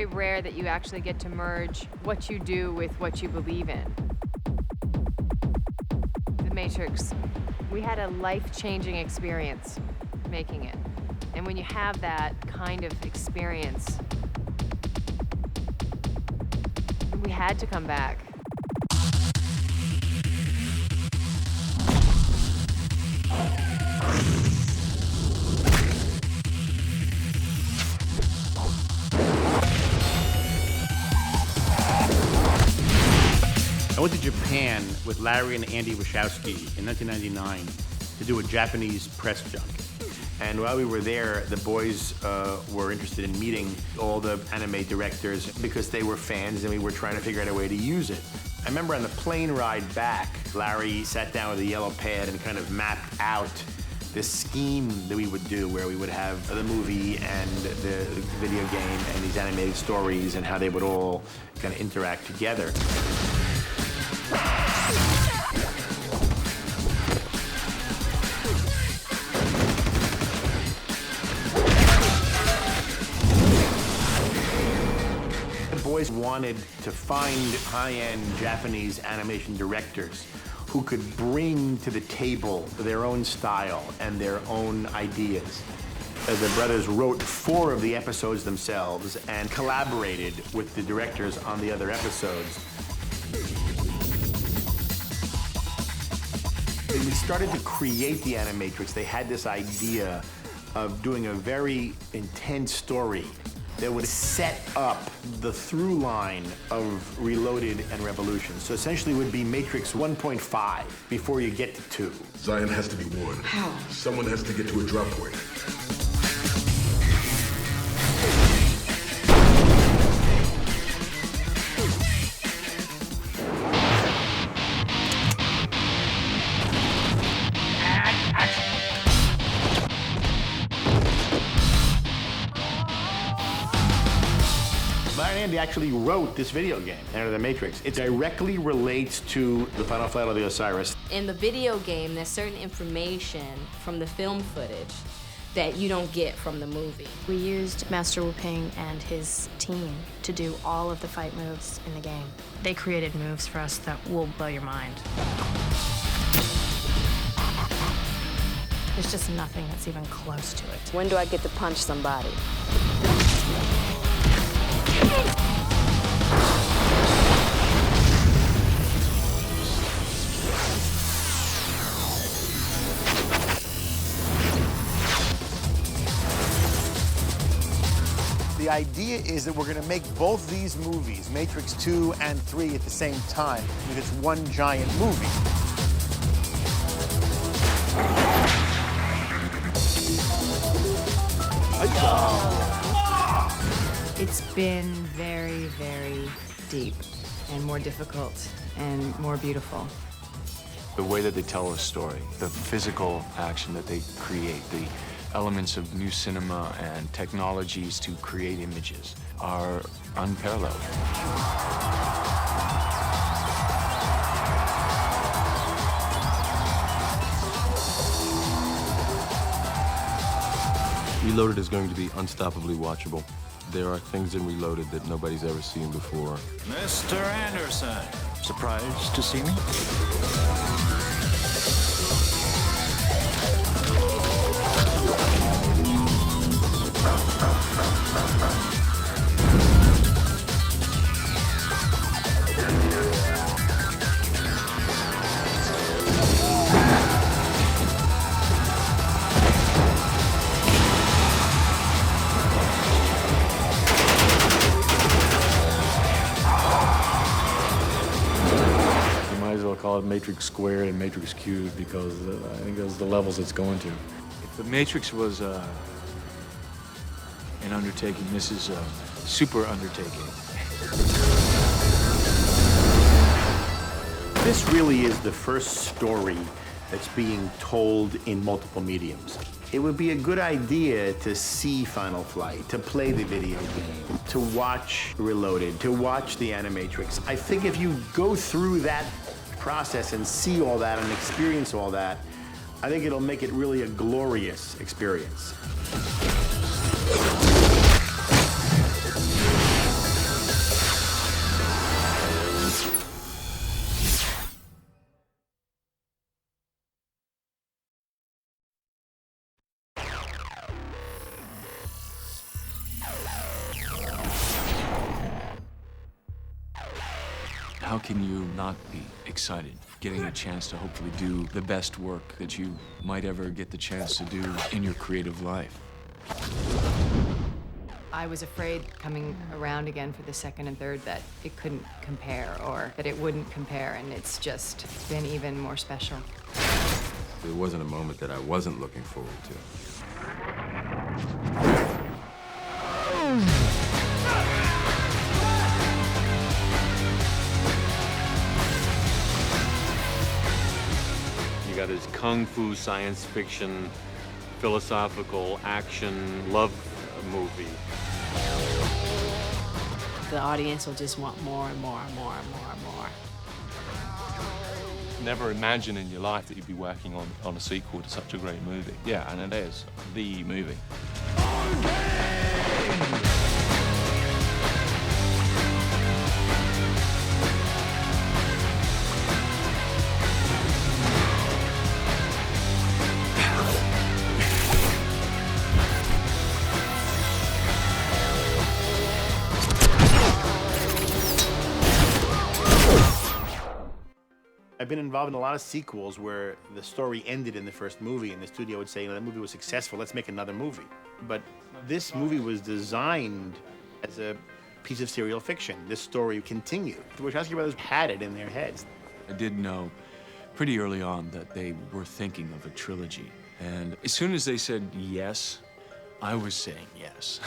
very rare that you actually get to merge what you do with what you believe in. The Matrix, we had a life-changing experience making it. And when you have that kind of experience, we had to come back. I went to Japan with Larry and Andy Wachowski in 1999 to do a Japanese press junket. And while we were there, the boys were interested in meeting all the anime directors because they were fans and we were trying to figure out a way to use it. I remember on the plane ride back, Larry sat down with a yellow pad and kind of mapped out this scheme that we would do where we would have the movie and the video game and these animated stories and how they would all kind of interact together. Boys wanted to find high-end Japanese animation directors who could bring to the table their own style and their own ideas. The brothers wrote 4 of the episodes themselves and collaborated with the directors on the other episodes. When we started to create the Animatrix, they had this idea of doing a very intense story that would set up the through line of Reloaded and Revolution. So essentially it would be Matrix 1.5 before you get to 2. Zion has to be one. How? Someone has to get to a drop point. Larry and Andy actually wrote this video game, Enter the Matrix. It directly relates to the Final Flight of the Osiris. In the video game, there's certain information from the film footage that you don't get from the movie. We used Master Wu Ping and his team to do all of the fight moves in the game. They created moves for us that will blow your mind. There's just nothing that's even close to it. When do I get to punch somebody? The idea is that we're going to make both these movies, Matrix 2 and 3, at the same time, because it's one giant movie. It's been very, very deep and more difficult and more beautiful. The way that they tell a story, the physical action that they create, the elements of new cinema and technologies to create images are unparalleled. Reloaded is going to be unstoppably watchable. There are things in Reloaded that nobody's ever seen before. Mr. Anderson, surprised to see me? Call it Matrix Squared and Matrix Cubed because I think those are the levels it's going to. If the Matrix was an undertaking, this is a super undertaking. This really is the first story that's being told in multiple mediums. It would be a good idea to see Final Flight, to play the video game, to watch Reloaded, to watch the Animatrix. I think if you go through that process and see all that and experience all that, I think it'll make it really a glorious experience. How can you not be excited getting a chance to hopefully do the best work that you might ever get the chance to do in your creative life? I was afraid coming around again for the second and third that it couldn't compare or that it wouldn't compare, and it's just been even more special. There wasn't a moment that I wasn't looking forward to. You got his kung fu, science fiction, philosophical, action, love movie. The audience will just want more and more and more and more and more. Never imagine in your life that you'd be working on a sequel to such a great movie. Yeah, and it is the movie. I've been involved in a lot of sequels where the story ended in the first movie and the studio would say, you know, that movie was successful, let's make another movie. But this movie was designed as a piece of serial fiction. This story continued. The Wachowski brothers had it in their heads. I did know pretty early on that they were thinking of a trilogy. And as soon as they said yes, I was saying yes.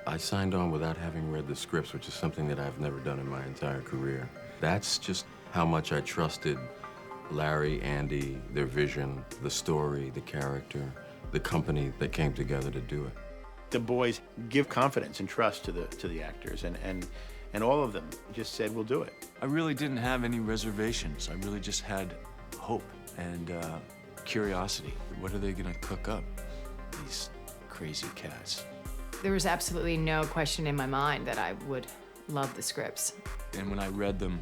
I signed on without having read the scripts, which is something that I've never done in my entire career. That's just how much I trusted Larry, Andy, their vision, the story, the character, the company that came together to do it. The boys give confidence and trust to the actors, and all of them just said, we'll do it. I really didn't have any reservations. I really just had hope and curiosity. What are they gonna cook up, these crazy cats? There was absolutely no question in my mind that I would love the scripts. And when I read them,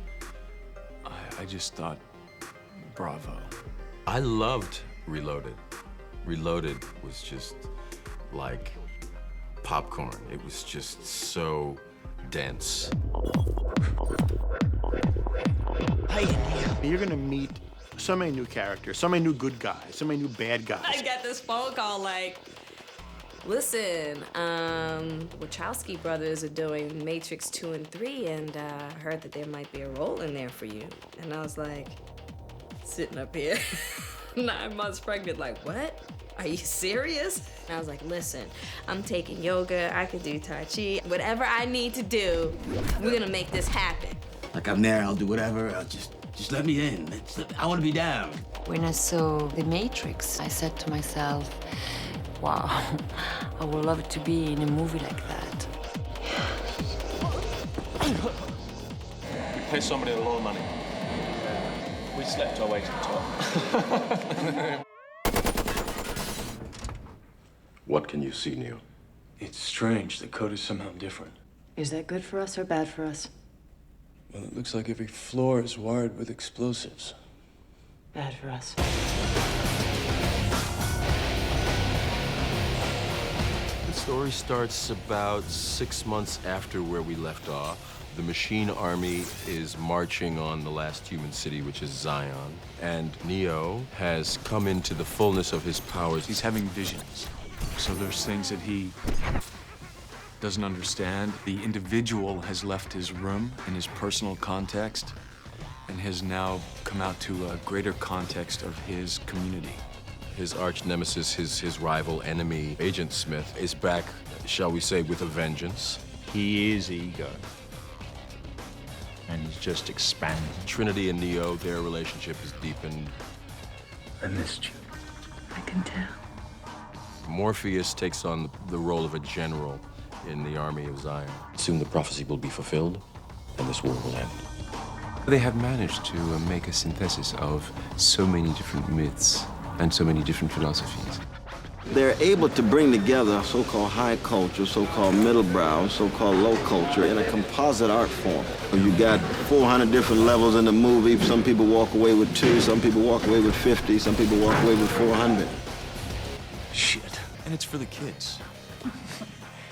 I just thought, bravo. I loved Reloaded. Reloaded was just like popcorn. It was just so dense. You're gonna meet so many new characters, so many new good guys, so many new bad guys. I got this phone call like, listen, Wachowski brothers are doing Matrix 2 and 3, and I heard that there might be a role in there for you. And I was like, sitting up here, 9 months pregnant, like, what? Are you serious? And I was like, listen, I'm taking yoga, I can do Tai Chi, whatever I need to do, we're gonna make this happen. Like, I'm there, I'll do whatever, just let me in. I wanna be down. When I saw The Matrix, I said to myself, wow, I would love to be in a movie like that. We pay somebody a lot of money. We slept our way to the top. What can you see, Neo? It's strange. The code is somehow different. Is that good for us or bad for us? Well, it looks like every floor is wired with explosives. Bad for us. The story starts about 6 months after where we left off. The Machine Army is marching on the last human city, which is Zion. And Neo has come into the fullness of his powers. He's having visions. So there's things that he doesn't understand. The individual has left his room in his personal context and has now come out to a greater context of his community. His arch nemesis, his rival enemy, Agent Smith, is back, shall we say, with a vengeance. He is ego. And he's just expanding. Trinity and Neo, their relationship is deepened. I missed you. I can tell. Morpheus takes on the role of a general in the army of Zion. Soon the prophecy will be fulfilled, and this war will end. They have managed to make a synthesis of so many different myths and so many different philosophies. They're able to bring together so-called high culture, so-called middle brow, so-called low culture in a composite art form. You got 400 different levels in the movie. Some people walk away with 2, some people walk away with 50, some people walk away with 400. Shit. And it's for the kids.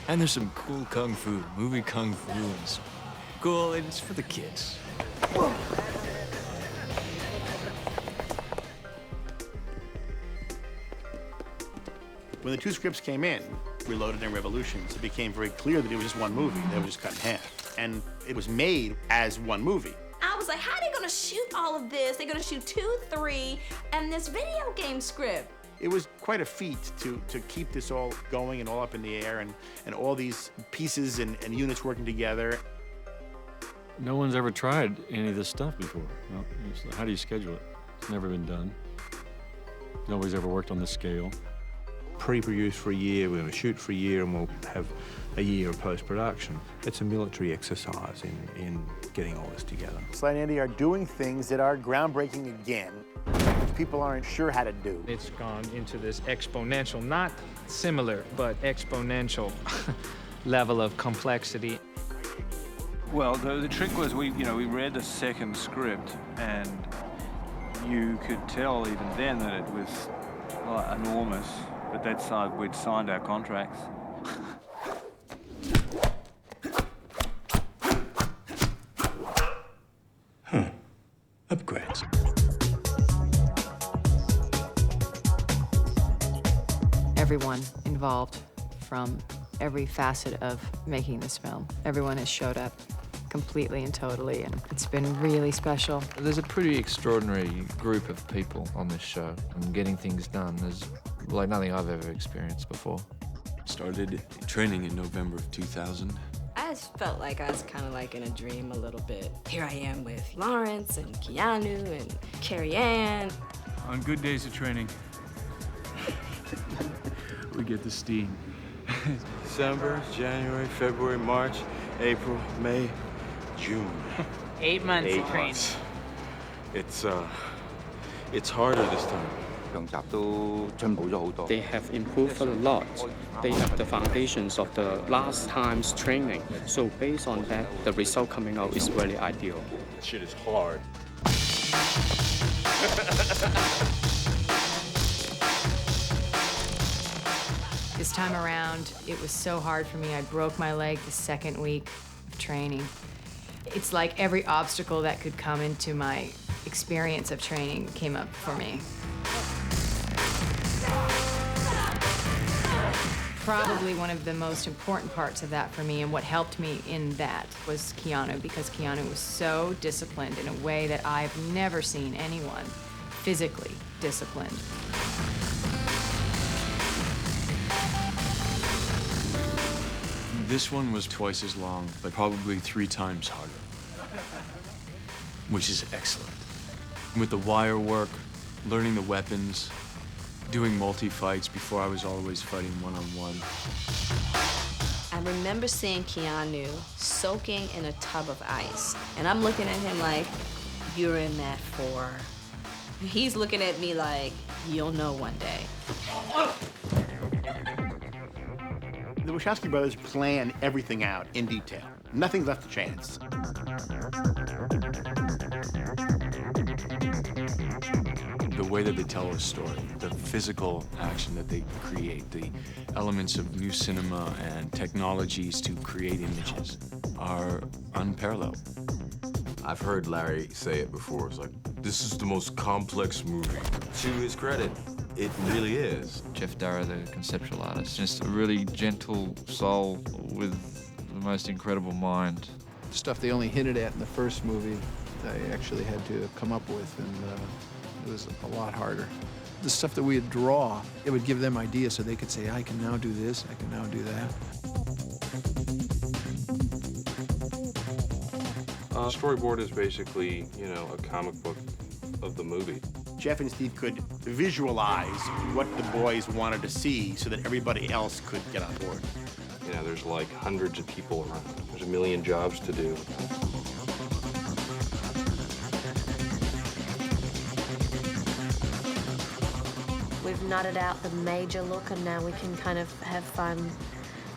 And there's some cool kung fu, movie kung fu, and some cool, and it's for the kids. When the two scripts came in, Reloaded and Revolutions, it became very clear that it was just one movie that was just cut in half. And it was made as one movie. I was like, how are they gonna shoot all of this? They're gonna shoot 2, 3, and this video game script. It was quite a feat to keep this all going and all up in the air and all these pieces and units working together. No one's ever tried any of this stuff before. Well, how do you schedule it? It's never been done. Nobody's ever worked on this scale. Pre-produce for a year, we're going to shoot for a year, and we'll have a year of post-production. It's a military exercise in getting all this together. Sly and Andy are doing things that are groundbreaking again, which people aren't sure how to do. It's gone into this exponential, not similar, but exponential level of complexity. Well, the trick was we read the second script, and you could tell even then that it was enormous. But that side, we'd signed our contracts. Upgrades. Everyone involved from every facet of making this film. Everyone has showed up completely and totally, and it's been really special. There's a pretty extraordinary group of people on this show, and getting things done is like nothing I've ever experienced before. Started training in November of 2000. I just felt like I was kind of like in a dream a little bit. Here I am with Lawrence and Keanu and Carrie Ann. On good days of training, we get the steam. December, January, February, March, April, May, June. 8 months 8 of training. months. It's harder this time. They have improved a lot. They have the foundations of the last time's training. So based on that, the result coming out is really ideal. Shit is hard. This time around, it was so hard for me. I broke my leg the second week of training. It's like every obstacle that could come into my experience of training came up for me. Probably one of the most important parts of that for me, and what helped me in that, was Keanu, because Keanu was so disciplined in a way that I've never seen anyone physically disciplined. This one was twice as long, but probably 3 times harder, which is excellent. With the wire work, learning the weapons, doing multi-fights before I was always fighting one-on-one. I remember seeing Keanu soaking in a tub of ice, and I'm looking at him like, you're in that for. He's looking at me like, you'll know one day. The Wachowski brothers plan everything out in detail. Nothing's left to chance. The way that they tell a story, the physical action that they create, the elements of new cinema and technologies to create images are unparalleled. I've heard Larry say it before. It's like, this is the most complex movie. To his credit, it really is. Jeff Darrow, the conceptual artist, just a really gentle soul with the most incredible mind. Stuff they only hinted at in the first movie, I actually had to come up with, and it was a lot harder. The stuff that we would draw, it would give them ideas so they could say, I can now do this, I can now do that. Storyboard is basically, a comic book of the movie. Jeff and Steve could visualize what the boys wanted to see so that everybody else could get on board. There's like hundreds of people around. There's a million jobs to do. We've nutted out the major look, and now we can kind of have fun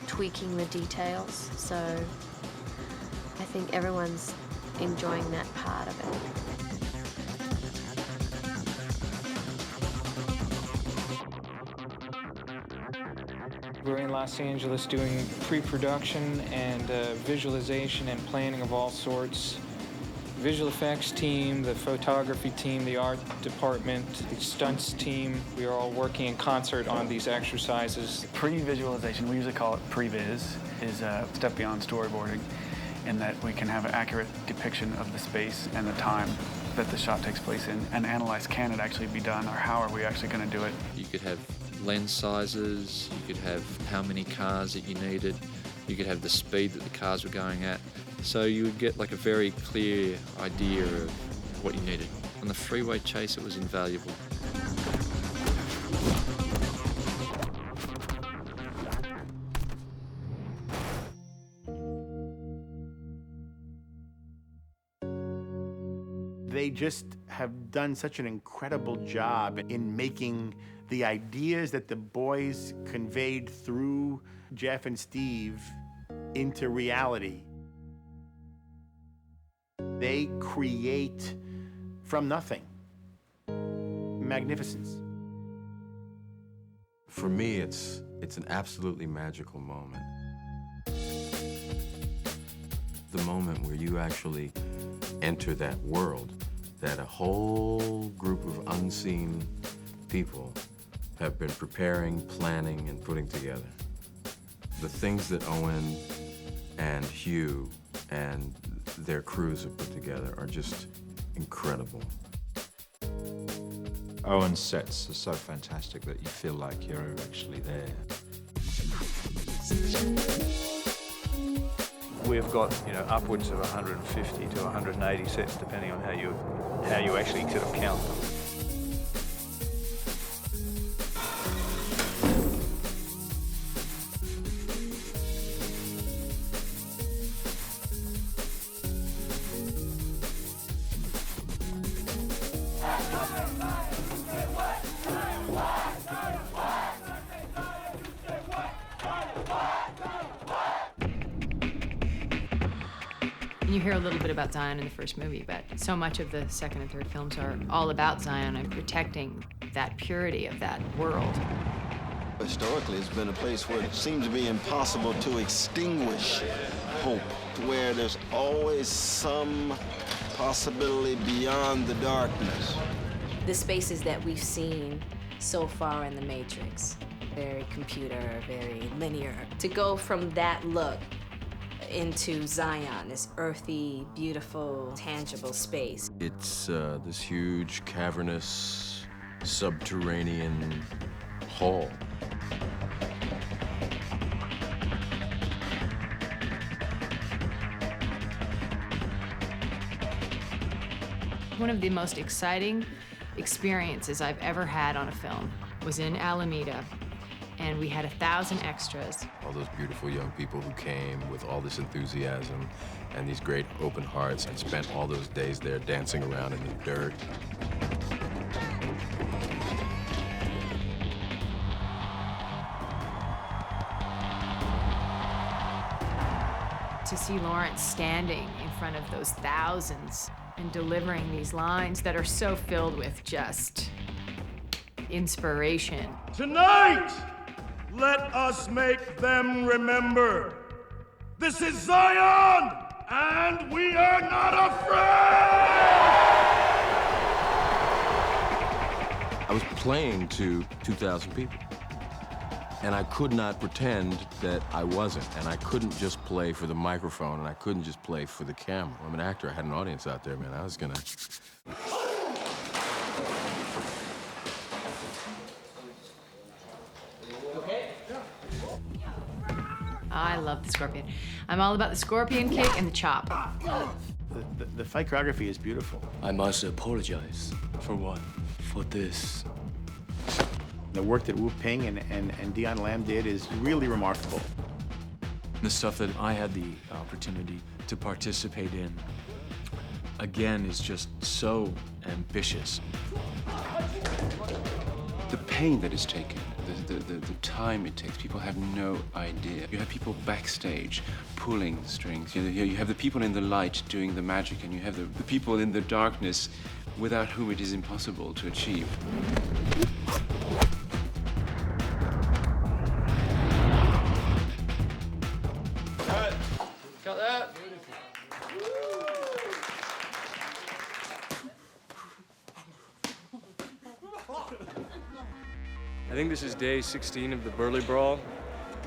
tweaking the details. So I think everyone's enjoying that part of it. We're in Los Angeles doing pre-production and visualization and planning of all sorts. visual effects team, the photography team, the art department, the stunts team. We are all working in concert on these exercises. Pre-visualization, we usually call it pre-viz, is a step beyond storyboarding in that we can have an accurate depiction of the space and the time that the shot takes place in and analyze, can it actually be done, or how are we actually going to do it? You could have lens sizes, you could have how many cars that you needed, you could have the speed that the cars were going at. So you would get like a very clear idea of what you needed. On the freeway chase, it was invaluable. They just have done such an incredible job in making the ideas that the boys conveyed through Jeff and Steve into reality. They create from nothing magnificence. For me, it's an absolutely magical moment. The moment where you actually enter that world that a whole group of unseen people have been preparing, planning, and putting together. The things that Owen and Hugh and their crews have put together are just incredible. Owen's sets are so fantastic that you feel like you're actually there. We've got, upwards of 150 to 180 sets, depending on how you actually sort of count them. You hear a little bit about Zion in the first movie, but so much of the second and third films are all about Zion and protecting that purity of that world. Historically, it's been a place where it seems to be impossible to extinguish hope, where there's always some possibility beyond the darkness. The spaces that we've seen so far in The Matrix, very computer, very linear. To go from that look into Zion, this earthy, beautiful, tangible space. It's this huge, cavernous, subterranean hall. One of the most exciting experiences I've ever had on a film was in Alameda, and we had 1,000 extras. All those beautiful young people who came with all this enthusiasm and these great open hearts and spent all those days there dancing around in the dirt. To see Lawrence standing in front of those thousands and delivering these lines that are so filled with just inspiration. Tonight, let us make them remember. This is Zion, and we are not afraid! I was playing to 2,000 people. And I could not pretend that I wasn't. And I couldn't just play for the microphone, and I couldn't just play for the camera. I'm an actor. I had an audience out there, man. I was gonna... I love the scorpion. I'm all about the scorpion kick and the chop. The fight choreography is beautiful. I must apologize. For what? For this. The work that Wu Ping and Dion Lam did is really remarkable. The stuff that I had the opportunity to participate in, again, is just so ambitious. The pain that is taken, the time it takes, people have no idea. You have people backstage pulling strings. You have the people in the light doing the magic, and you have the people in the darkness without whom it is impossible to achieve. Got that? I think this is day 16 of the Burley Brawl.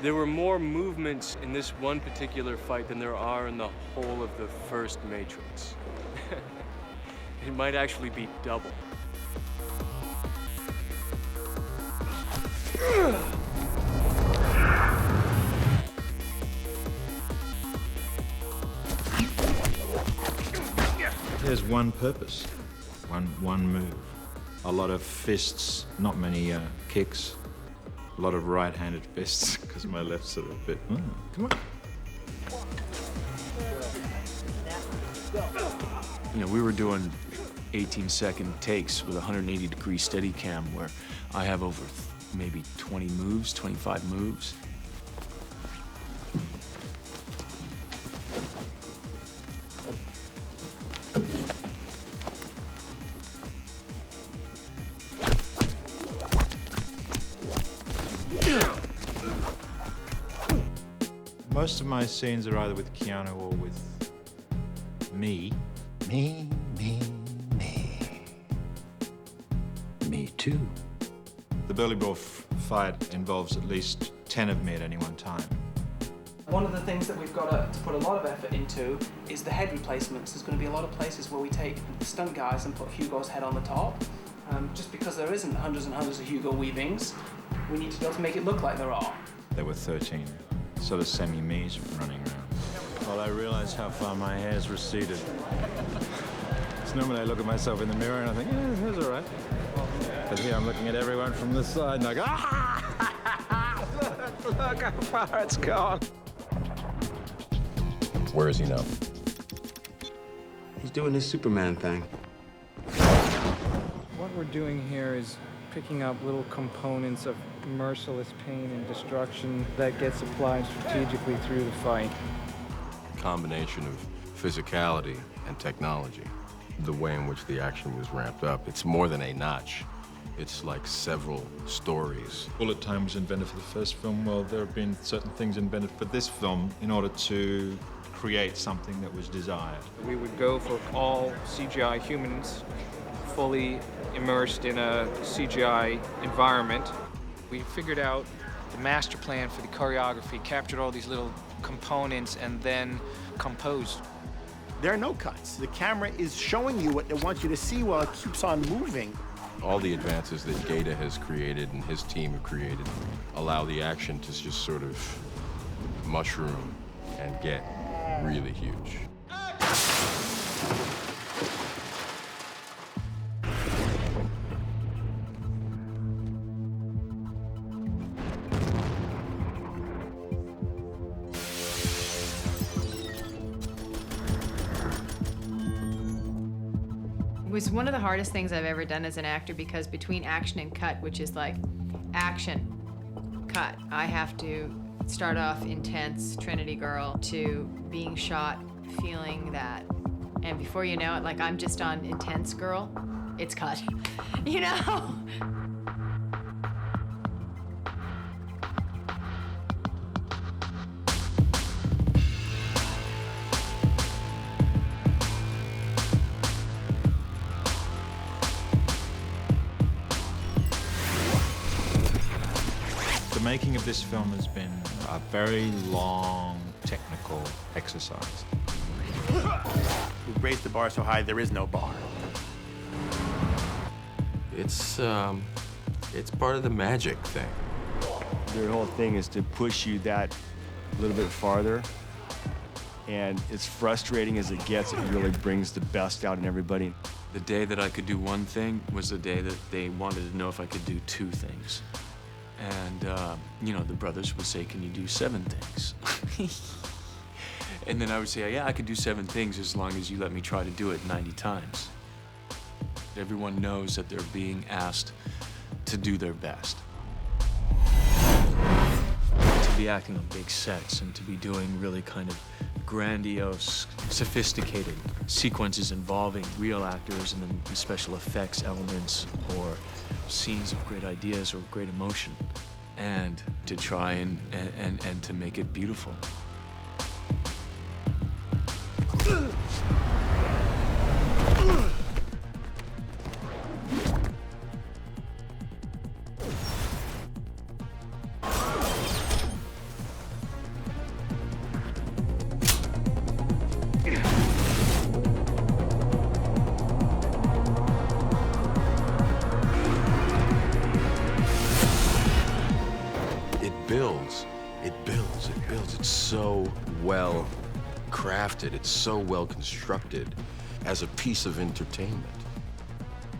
There were more movements in this one particular fight than there are in the whole of the first Matrix. It might actually be double. There's one purpose, one move. A lot of fists, not many kicks. A lot of right-handed fists, because my left's sort of a bit, come on. You know, we were doing 18-second takes with 180-degree Steadicam where I have over maybe 20 moves, 25 moves. Most of my scenes are either with Keanu or with me. Me. Me too. The Burley Brawl fight involves at least 10 of me at any one time. One of the things that we've got to put a lot of effort into is the head replacements. There's going to be a lot of places where we take the stunt guys and put Hugo's head on the top. Just because there isn't hundreds and hundreds of Hugo weavings, we need to be able to make it look like there are. There were 13 sort of semi-me's running around. Well, I realized how far my hair's receded. So normally I look at myself in the mirror and I think, yeah, hair's all right. But here I'm looking at everyone from the side and I go, ah! Look how far it's gone. Where is he now? He's doing his Superman thing. What we're doing here is picking up little components of merciless pain and destruction that gets applied strategically through the fight. Combination of physicality and technology. The way in which the action was ramped up, it's more than a notch. It's like several stories. Bullet time was invented for the first film. Well, there have been certain things invented for this film in order to create something that was desired. We would go for all CGI humans fully immersed in a CGI environment. We figured out the master plan for the choreography, captured all these little components, and then composed. There are no cuts. The camera is showing you what it wants you to see while it keeps on moving. All the advances that Gaeta has created and his team have created allow the action to just sort of mushroom and get really huge. It was one of the hardest things I've ever done as an actor because between action and cut, which is like action, cut, I have to start off intense Trinity girl to being shot feeling that. And before you know it, like I'm just on intense girl, it's cut, you know? The making of this film has been a very long technical exercise. We've raised the bar so high, there is no bar. It's part of the magic thing. Their whole thing is to push you that little bit farther. And as frustrating as it gets, it really brings the best out in everybody. The day that I could do one thing was the day that they wanted to know if I could do two things. And, you know, the brothers would say, can you do 7 things? And then I would say, yeah, I could do 7 things as long as you let me try to do it 90 times. Everyone knows that they're being asked to do their best. To be acting on big sets and to be doing really kind of grandiose, sophisticated sequences involving real actors and then special effects elements or scenes of great ideas or great emotion, and to try and to make it beautiful. well crafted. It's so well constructed as a piece of entertainment.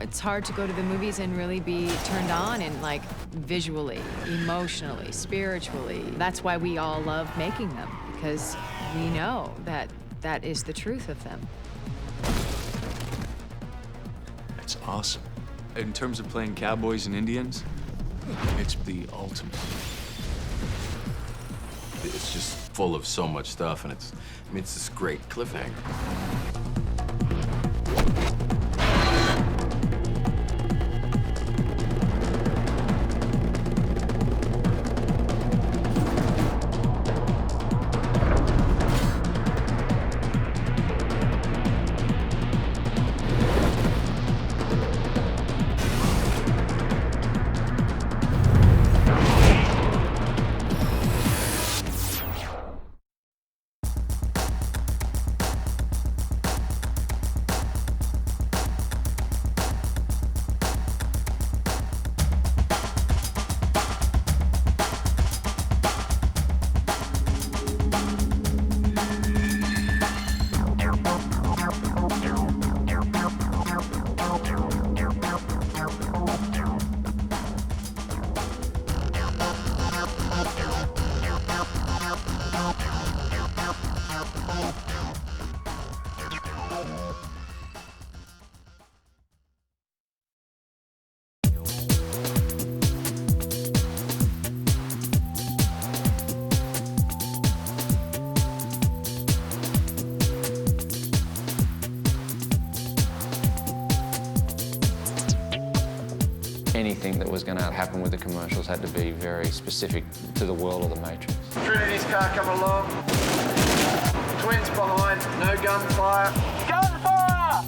It's hard to go to the movies and really be turned on and like visually, emotionally, spiritually. That's why we all love making them, because we know that that is the truth of them. It's awesome. In terms of playing cowboys and Indians, it's the ultimate. It's just full of so much stuff, and it's this great cliffhanger. Anything that was going to happen with the commercials had to be very specific to the world of the Matrix. Trinity's car coming along. Twins behind, no gunfire. Gunfire!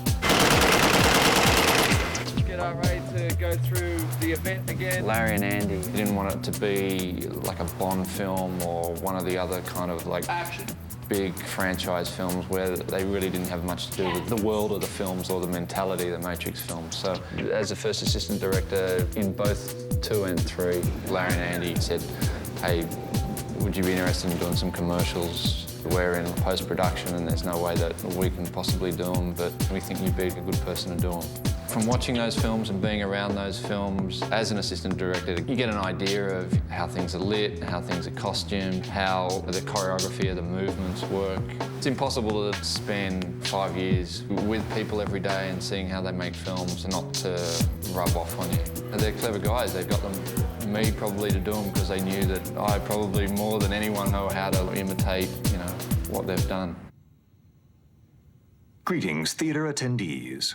Get ready to go through the event again. Larry and Andy didn't want it to be like a Bond film or one of the other kind of like Action. Big franchise films where they really didn't have much to do with the world of the films or the mentality of the Matrix films. So as a first assistant director in both 2 and 3, Larry and Andy said, hey, would you be interested in doing some commercials? We're in post-production and there's no way that we can possibly do them, but we think you'd be a good person to do them. From watching those films and being around those films as an assistant director, you get an idea of how things are lit, how things are costumed, how the choreography of the movements work. It's impossible to spend 5 years with people every day and seeing how they make films and not to rub off on you. They're clever guys. They've got me probably to do them because they knew that I probably more than anyone know how to imitate, what they've done. Greetings, theater attendees.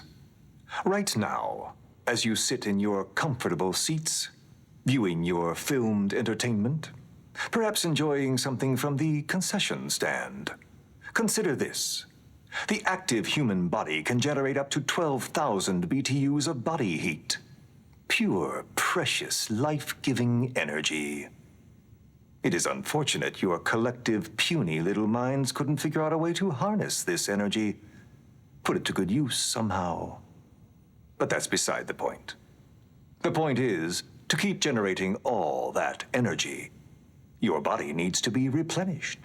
Right now, as you sit in your comfortable seats, viewing your filmed entertainment, perhaps enjoying something from the concession stand, consider this. The active human body can generate up to 12,000 BTUs of body heat. Pure, precious, life-giving energy. It is unfortunate your collective, puny little minds couldn't figure out a way to harness this energy, put it to good use somehow. But that's beside the point. The point is, to keep generating all that energy, your body needs to be replenished.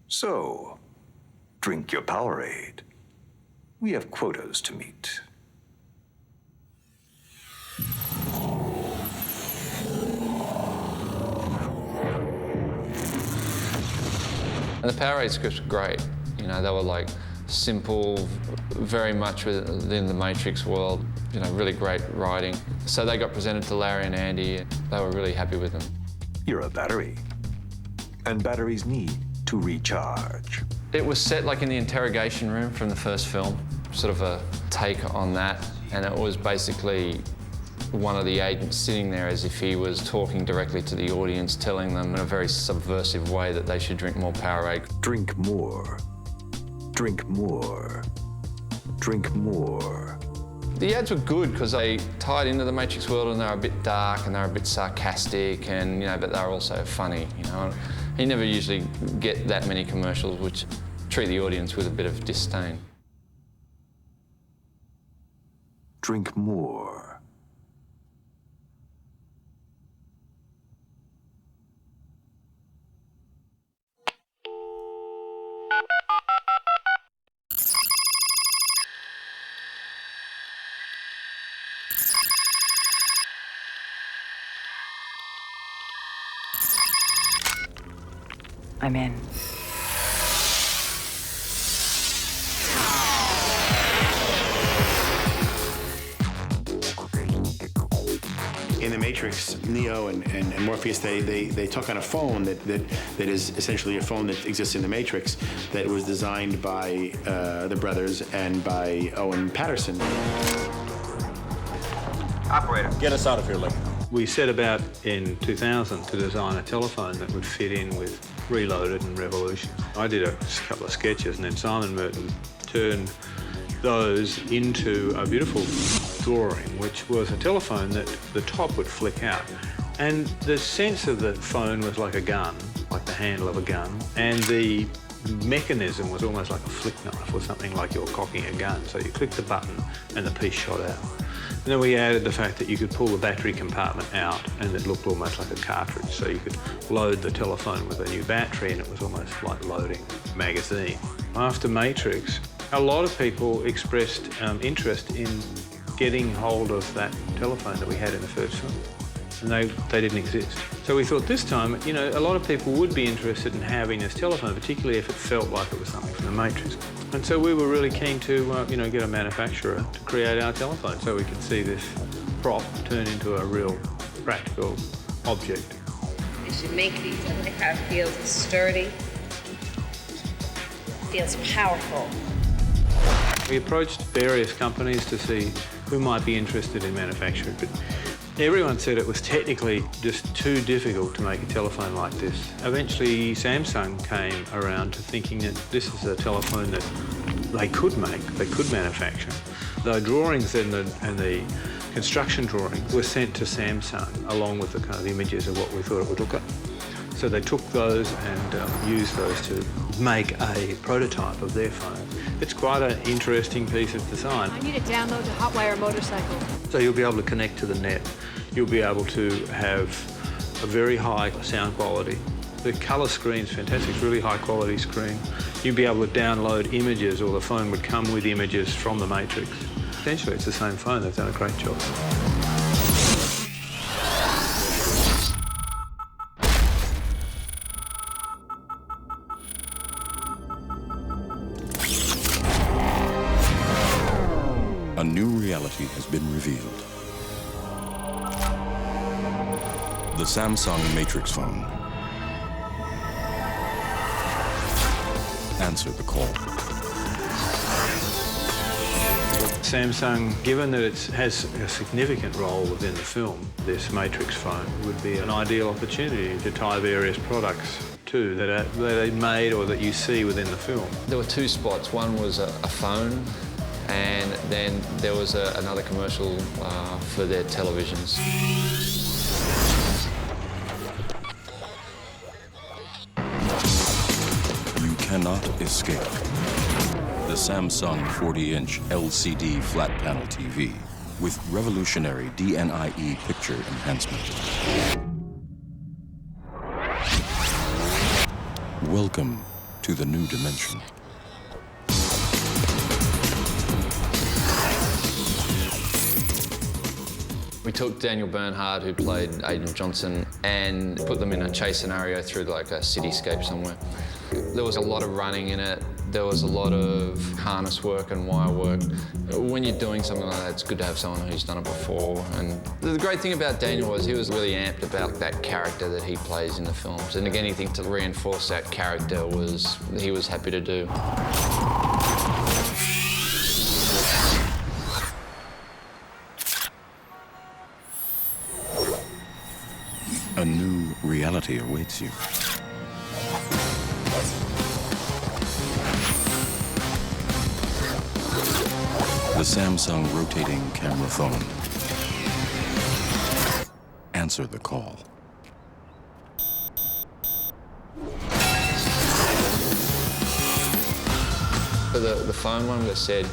So, drink your Powerade. We have quotas to meet. And the Powerade scripts were great. They were like simple, very much within the Matrix world, really great writing. So they got presented to Larry and Andy. They were really happy with them. You're a battery, and batteries need to recharge. It was set like in the interrogation room from the first film, sort of a take on that. And it was basically one of the agents sitting there as if he was talking directly to the audience, telling them in a very subversive way that they should drink more Powerade. Drink more. Drink more. Drink more. The ads were good because they tied into the Matrix world and they were a bit dark and they were a bit sarcastic and, but they were also funny, You never usually get that many commercials which treat the audience with a bit of disdain. Drink more. I'm in. In The Matrix, Neo and Morpheus, they took on a phone that is essentially a phone that exists in The Matrix that was designed by the brothers and by Owen Patterson. Operator, get us out of here, Link. We set about in 2000 to design a telephone that would fit in with Reloaded and Revolution. I did a couple of sketches, and then Simon Merton turned those into a beautiful drawing, which was a telephone that the top would flick out. And the sense of the phone was like a gun, like the handle of a gun, and the mechanism was almost like a flick knife or something like you're cocking a gun. So you click the button and the piece shot out. And then we added the fact that you could pull the battery compartment out and it looked almost like a cartridge. So you could load the telephone with a new battery and it was almost like loading a magazine. After Matrix, a lot of people expressed interest in getting hold of that telephone that we had in the first film. And they didn't exist. So we thought this time, you know, a lot of people would be interested in having this telephone, particularly if it felt like it was something from the Matrix. And so we were really keen to, you know, get a manufacturer to create our telephone so we could see this prop turn into a real practical object. They should make these. I like how it feels sturdy. Feels powerful. We approached various companies to see who might be interested in manufacturing, but everyone said it was technically just too difficult to make a telephone like this. Eventually, Samsung came around to thinking that this is a telephone that they could make, they could manufacture. The drawings and the construction drawings were sent to Samsung along with the kind of images of what we thought it would look like. So they took those and used those to make a prototype of their phone. It's quite an interesting piece of design. I need to download the Hotwire motorcycle. So you'll be able to connect to the net. You'll be able to have a very high sound quality. The colour screen's fantastic, it's really high quality screen. You'll be able to download images, or the phone would come with images from the Matrix. Essentially, it's the same phone. They've done a great job. A new reality has been revealed. The Samsung Matrix phone. Answer the call. Samsung, given that it has a significant role within the film, this Matrix phone would be an ideal opportunity to tie various products to that they made or that you see within the film. There were two spots. One was a phone, and then there was another commercial for their televisions. You cannot escape the Samsung 40-inch LCD flat panel TV with revolutionary DNIE picture enhancement. Welcome to the new dimension. We took Daniel Bernhardt, who played Agent Johnson, and put them in a chase scenario through like a cityscape somewhere. There was a lot of running in it. There was a lot of harness work and wire work. When you're doing something like that, it's good to have someone who's done it before. And the great thing about Daniel was he was really amped about that character that he plays in the films. And again, anything to reinforce that character he was happy to do. A new reality awaits you. The Samsung rotating camera phone. Answer the call. For the phone one, they said,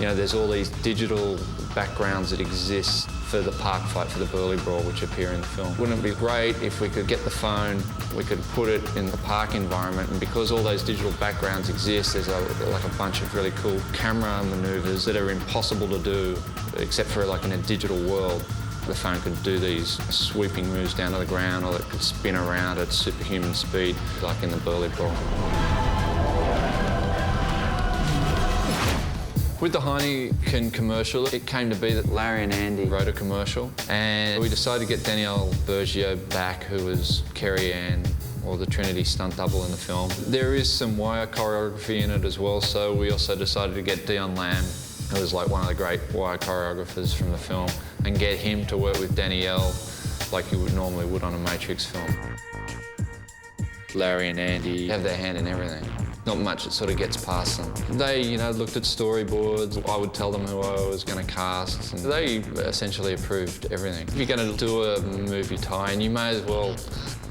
You know, there's all these digital backgrounds that exist for the park fight, for the Burley Brawl, which appear in the film. Wouldn't it be great if we could get the phone, we could put it in the park environment, and because all those digital backgrounds exist, there's like a bunch of really cool camera maneuvers that are impossible to do, except for like in a digital world. The phone could do these sweeping moves down to the ground, or it could spin around at superhuman speed, like in the Burley Brawl. With the Heineken commercial, it came to be that Larry and Andy wrote a commercial, and we decided to get Danielle Bergio back, who was Carrie Ann, or the Trinity stunt double in the film. There is some wire choreography in it as well, so we also decided to get Dion Lamb, who was like one of the great wire choreographers from the film, and get him to work with Danielle like you would normally would on a Matrix film. Larry and Andy have their hand in everything. Not much that sort of gets past them. They, you know, looked at storyboards. I would tell them who I was going to cast, and they essentially approved everything. If you're going to do a movie tie-in, you may as well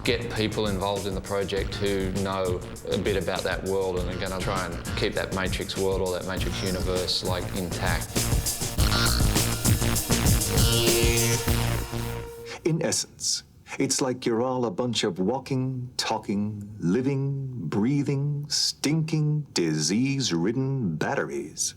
get people involved in the project who know a bit about that world and are going to try and keep that Matrix world or that Matrix universe, like, intact. In essence, it's like you're all a bunch of walking, talking, living, breathing, stinking, disease-ridden batteries.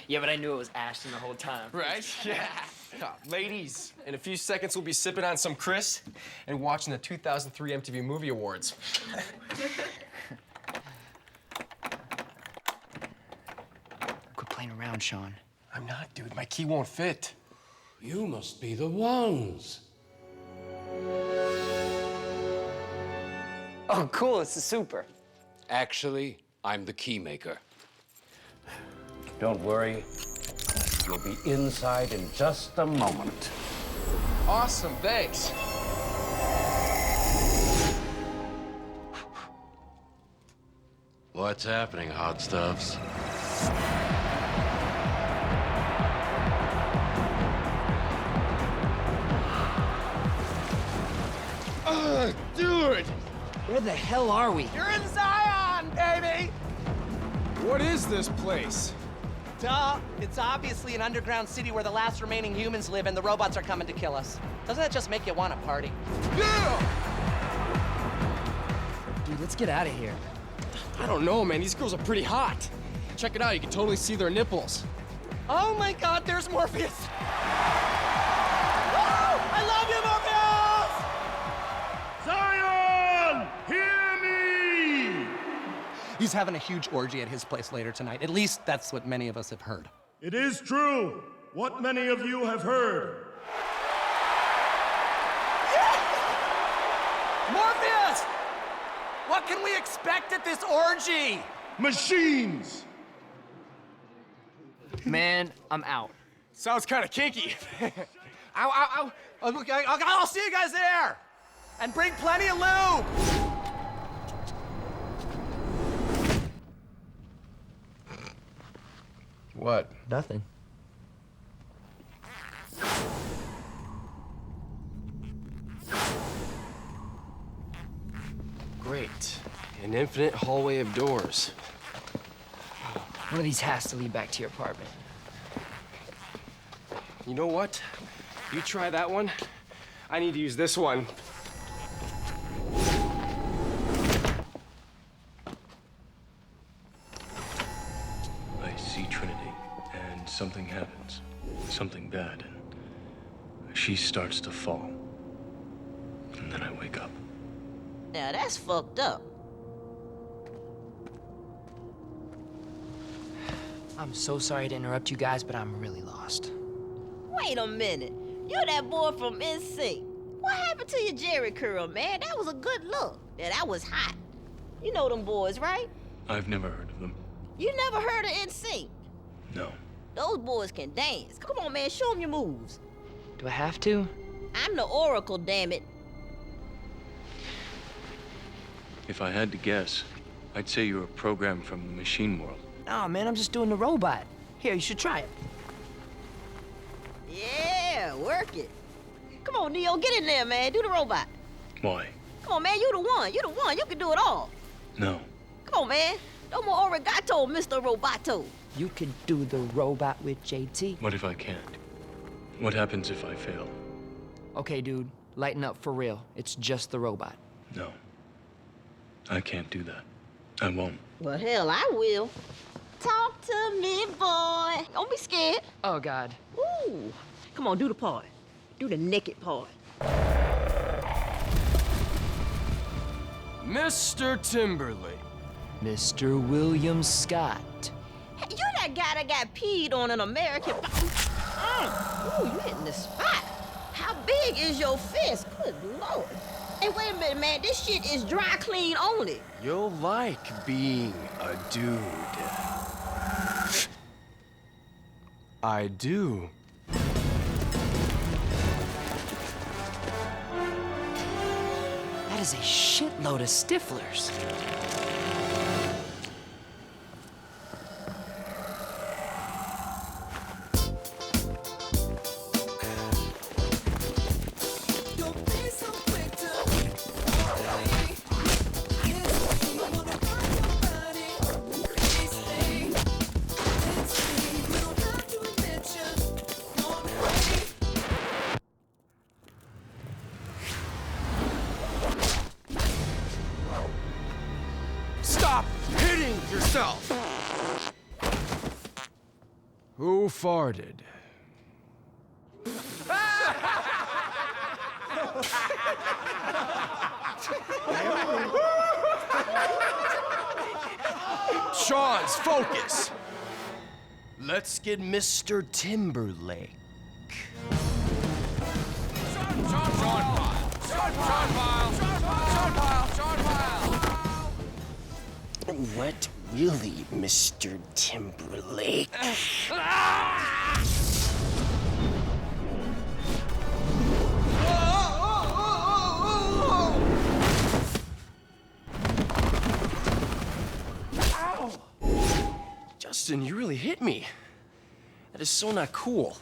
Yeah, but I knew it was Ashton the whole time. Right? Yeah. Ladies, in a few seconds we'll be sipping on some Chris and watching the 2003 MTV Movie Awards. Quit playing around, Sean. I'm not, dude. My key won't fit. You must be the ones. Oh, cool. It's the super. Actually, I'm the key maker. Don't worry. You'll be inside in just a moment. Awesome, thanks. What's happening, hot stuffs? Dude! Where the hell are we? You're in Zion, baby! What is this place? Duh! It's obviously an underground city where the last remaining humans live and the robots are coming to kill us. Doesn't that just make you want to party? Yeah! Dude, let's get out of here. I don't know, man. These girls are pretty hot. Check it out. You can totally see their nipples. Oh my God, there's Morpheus! Woo! I love you, Morpheus! Zion! Hear me! He's having a huge orgy at his place later tonight. At least that's what many of us have heard. It is true. What many of you have heard. Morpheus! What can we expect at this orgy? Machines! Man, I'm out. Sounds kind of kinky. Ow, ow, ow. I'll see you guys there! And bring plenty of lube! What? Nothing. Great. An infinite hallway of doors. One of these has to lead back to your apartment. You know what? You try that one. I need to use this one. I see Trinity, and something happens. Something bad, and she starts to fall. And then I wake up. Now that's fucked up. I'm so sorry to interrupt you guys, but I'm really lost. Wait a minute. You're that boy from NSYNC. What happened to your Jerry curl, man? That was a good look. Yeah, that was hot. You know them boys, right? I've never heard of them. You never heard of NSYNC? No. Those boys can dance. Come on, man, show them your moves. Do I have to? I'm the Oracle, damn it. If I had to guess, I'd say you're a program from the machine world. Oh, man, I'm just doing the robot. Here, you should try it. Yeah, work it. Come on, Neo, get in there, man. Do the robot. Why? Come on, man, you the one. You the one. You can do it all. No. Come on, man. No more arigato, Mr. Roboto. You could do the robot with JT. What if I can't? What happens if I fail? Okay, dude, lighten up for real. It's just the robot. No. I can't do that. I won't. Well, hell, I will. Talk to me, boy. Don't be scared. Oh, God. Ooh. Come on, do the part. Do the naked part. Mr. Timberlake. Mr. William Scott. Hey, you that guy that got peed on an American... Ooh, you hitting the spot. How big is your fist? Good Lord. Hey, wait a minute, man. This shit is dry clean only. You'll like being a dude. I do. That is a shitload of stiflers. Stop hitting yourself! Who farted? Sean's focus. Let's get Mr. Timberlake. What really, Mr. Timberlake? Ow! Justin, you really hit me. That is so not cool.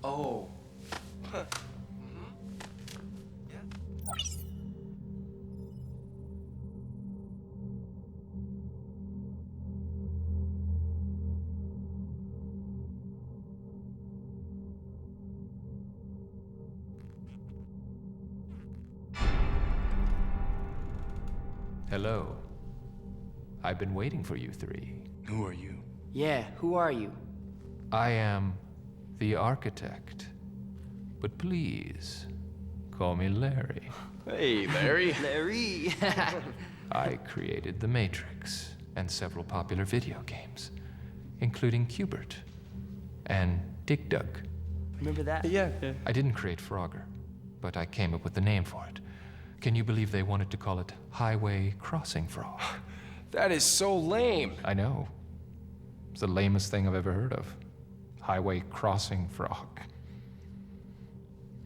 Oh. Hello. I've been waiting for you three. Who are you? Yeah, who are you? I am the architect. But please, call me Larry. Hey, Larry. Larry. I created The Matrix and several popular video games, including Qbert and Dig Dug. Remember that? Yeah. I didn't create Frogger, but I came up with the name for it. Can you believe they wanted to call it Highway Crossing Frog? That is so lame. I know. It's the lamest thing I've ever heard of. Highway Crossing Frog.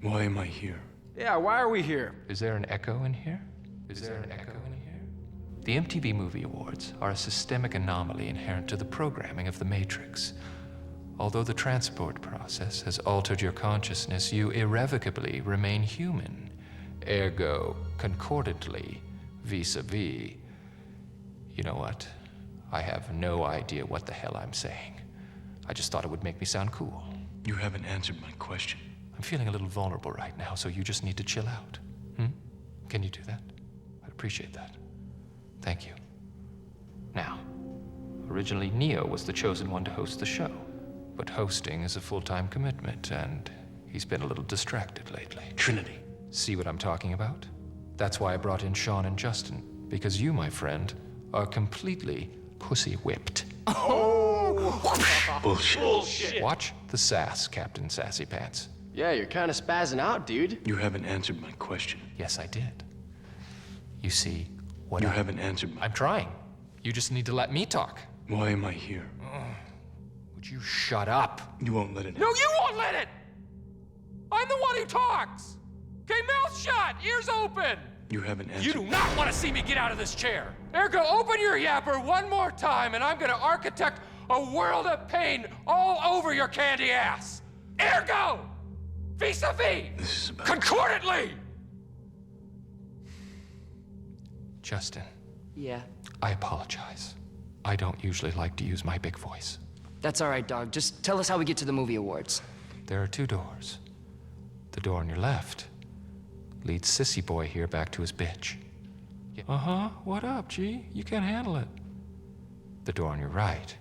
Why am I here? Yeah, why are we here? Is there an echo in here? Is there an echo in here? The MTV Movie Awards are a systemic anomaly inherent to the programming of The Matrix. Although the transport process has altered your consciousness, you irrevocably remain human. Ergo, concordantly, vis-a-vis. You know what? I have no idea what the hell I'm saying. I just thought it would make me sound cool. You haven't answered my question. I'm feeling a little vulnerable right now, so you just need to chill out. Can you do that? I'd appreciate that. Thank you. Now, originally Neo was the chosen one to host the show, but hosting is a full-time commitment, and he's been a little distracted lately. Trinity. See what I'm talking about? That's why I brought in Sean and Justin, because you, my friend, are completely pussy-whipped. Oh! Bullshit. Watch the sass, Captain Sassy Pants. Yeah, you're kind of spazzing out, dude. You haven't answered my question. Yes, I did. You see, what You haven't answered my... I'm trying. You just need to let me talk. Why am I here? Would you shut up? You won't let it No, you won't let it! I'm the one who talks! Okay, mouth shut, ears open! You haven't answered... You do not want to see me get out of this chair! Ergo, open your yapper one more time and I'm gonna architect a world of pain all over your candy ass! Ergo! Vis-a-vis! Concordantly! Justin. Yeah. I apologize. I don't usually like to use my big voice. That's all right, dog. Just tell us how we get to the movie awards. There are 2 doors. The door on your left leads Sissy Boy here back to his bitch. Uh-huh. What up, G? You can't handle it. The door on your right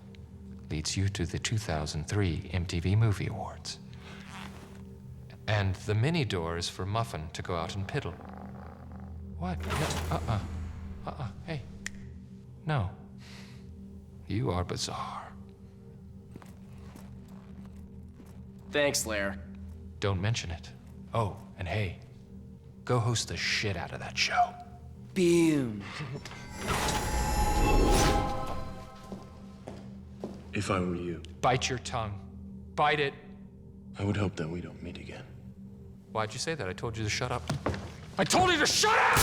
leads you to the 2003 MTV Movie Awards. And the mini door is for Muffin to go out and piddle. What? No, hey. No. You are bizarre. Thanks, Lair. Don't mention it. Oh, and hey, go host the shit out of that show. Boom. If I were you, Bite your tongue. Bite it. I would hope that we don't meet again. Why'd you say that? I told you to shut up. I told you to shut up!